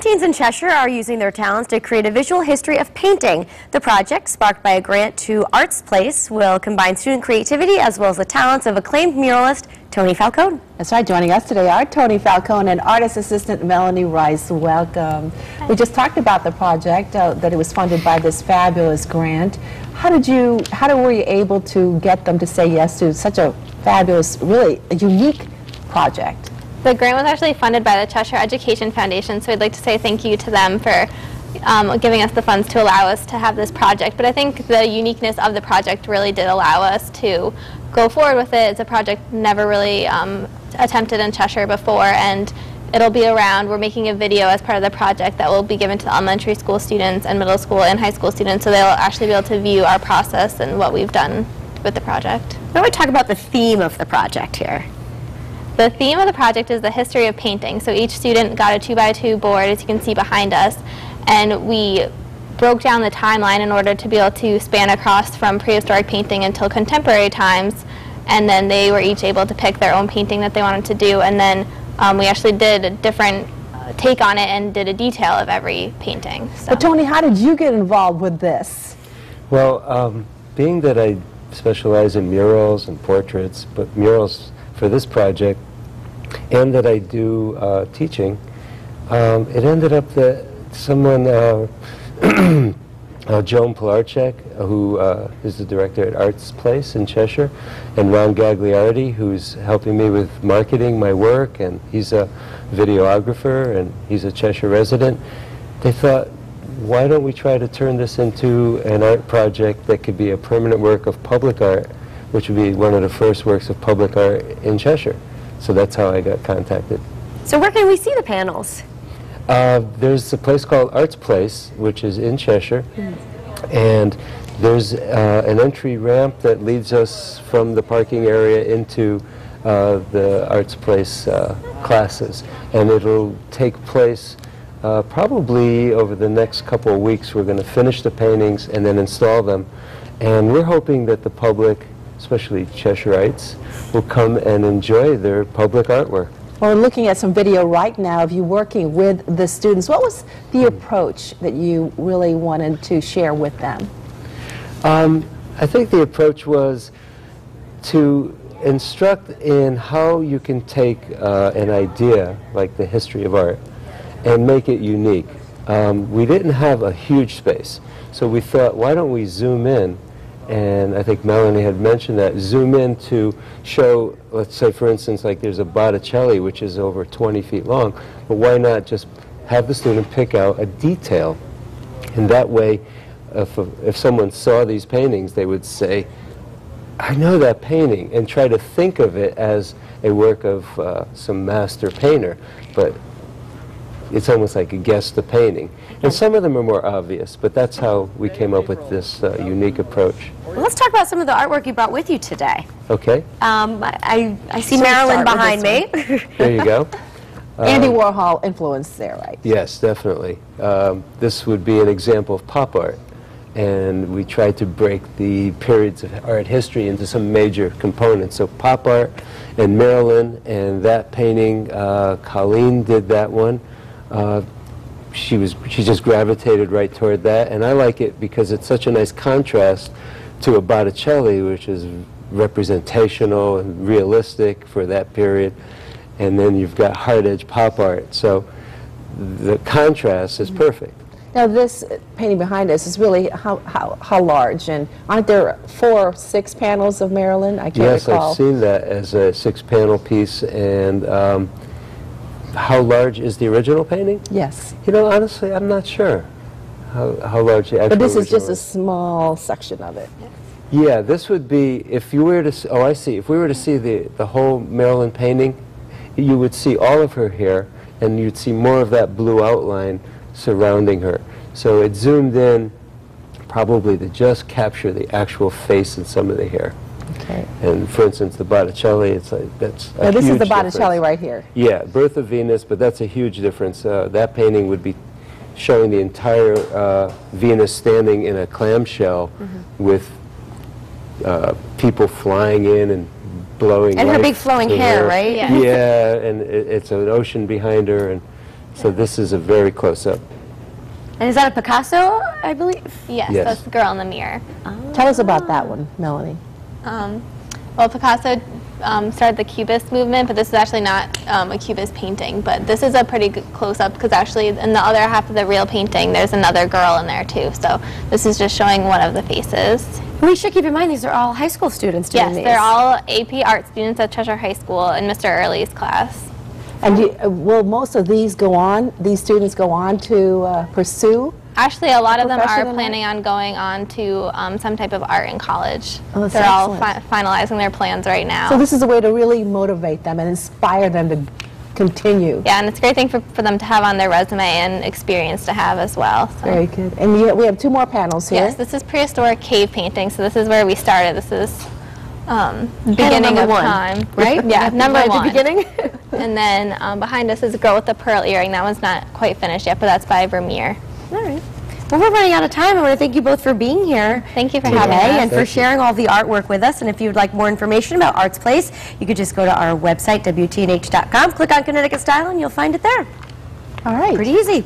Young teens in Cheshire are using their talents to create a visual history of painting. The project, sparked by a grant to Artsplace, will combine student creativity as well as the talents of acclaimed muralist Tony Falcone. That's right. Joining us today are Tony Falcone and artist assistant Melanie Rice. Welcome. Hi. We just talked about the project, that it was funded by this fabulous grant. How were you able to get them to say yes to such a fabulous, really a unique project? The grant was actually funded by the Cheshire Education Foundation, so I'd like to say thank you to them for giving us the funds to allow us to have this project. But I think the uniqueness of the project really did allow us to go forward with it. It's a project never really attempted in Cheshire before, and it'll be around. We're making a video as part of the project that will be given to the elementary school students and middle school and high school students, so they'll actually be able to view our process and what we've done with the project. Why don't we talk about the theme of the project here? The theme of the project is the history of painting. So each student got a 2x2 board, as you can see behind us, and we broke down the timeline in order to be able to span across from prehistoric painting until contemporary times, and then they were each able to pick their own painting that they wanted to do, and then we actually did a different take on it and did a detail of every painting. So. But Tony, how did you get involved with this? Well, being that I specialize in murals and portraits, but murals for this project, and that I do teaching, it ended up that someone, Joan Pilarczyk, who is the director at Artsplace in Cheshire, and Ron Gagliardi, who's helping me with marketing my work, and he's a videographer and he's a Cheshire resident. They thought, why don't we try to turn this into an art project that could be a permanent work of public art, which would be one of the first works of public art in Cheshire. So that's how I got contacted. So where can we see the panels? There's a place called Artsplace, which is in Cheshire, and there's an entry ramp that leads us from the parking area into the Artsplace classes, and it'll take place probably over the next couple of weeks. We're going to finish the paintings and then install them, and we're hoping that the public, especially Cheshirites, will come and enjoy their public artwork. Well, we're looking at some video right now of you working with the students. What was the approach that you really wanted to share with them? I think the approach was to instruct in how you can take an idea like the history of art and make it unique. We didn't have a huge space, so we thought, why don't we zoom in? And I think Melanie had mentioned that, zoom in to show, let's say for instance, like there's a Botticelli which is over 20 feet long, but why not just have the student pick out a detail? And that way, if someone saw these paintings, they would say, I know that painting, and try to think of it as a work of some master painter, but it's almost like a guess the painting. And some of them are more obvious, but that's how we came up with this unique approach. Well, let's talk about some of the artwork you brought with you today. Okay. I see Marilyn behind me. There you go. Andy Warhol influence there, right? Yes, definitely. This would be an example of pop art, and we tried to break the periods of art history into some major components. So pop art and Marilyn, and that painting, Colleen did that one. She just gravitated right toward that, and I like it because it's such a nice contrast to a Botticelli, which is representational and realistic for that period, and then you've got hard edge pop art, so the contrast is perfect. Now this painting behind us is really how large, and aren't there 4 or 6 panels of Marilyn? I can't recall. Yes, I've seen that as a 6-panel piece, and how large is the original painting? Yes. You know, honestly, I'm not sure how large the actual But this is just original a small section of it. Yeah, this would be, if you were to, oh I see, if we were to see the whole Marilyn painting, you would see all of her hair, and you'd see more of that blue outline surrounding her. So it zoomed in probably to just capture the actual face and some of the hair. Okay. And for instance, the Botticelli, it's like, that's a Now this huge is the Botticelli difference. right here. Yeah, Birth of Venus, but that's a huge difference. That painting would be showing the entire Venus standing in a clamshell with people flying in and blowing. And her big flowing hair, right? Yeah, and it's an ocean behind her, and So this is a very close-up. And is that a Picasso, I believe? Yes, Yes. that's the girl in the mirror. Tell us about that one, Melanie. Well, Picasso started the Cubist movement, but this is actually not a Cubist painting. But this is a pretty good close-up because actually in the other half of the real painting, there's another girl in there too. So this is just showing one of the faces. We should keep in mind these are all high school students doing Yes, these. they're all AP art students at Cheshire High School in Mr. Earley's class. And will most of these go on, these students go on to pursue? Actually, a lot of them Profession are in planning on going on to some type of art in college. Oh, that's They're all excellent. finalizing their plans right now. So this is a way to really motivate them and inspire them to continue. Yeah, and it's a great thing for them to have on their resume and experience to have as well. So. Very good. And we have 2 more panels here. Yes, this is prehistoric cave painting, so this is where we started. This is beginning number of 1, time. right? Yeah, number Right at 1. the beginning. And then behind us is a girl with the pearl earring. That one's not quite finished yet, but that's by Vermeer. All right. Well, we're running out of time. I want to thank you both for being here Thank you for today having us. and for sharing all the artwork with us. And if you would like more information about Artsplace, you could just go to our website, WTNH.com, click on Connecticut Style, and you'll find it there. All right. Pretty easy.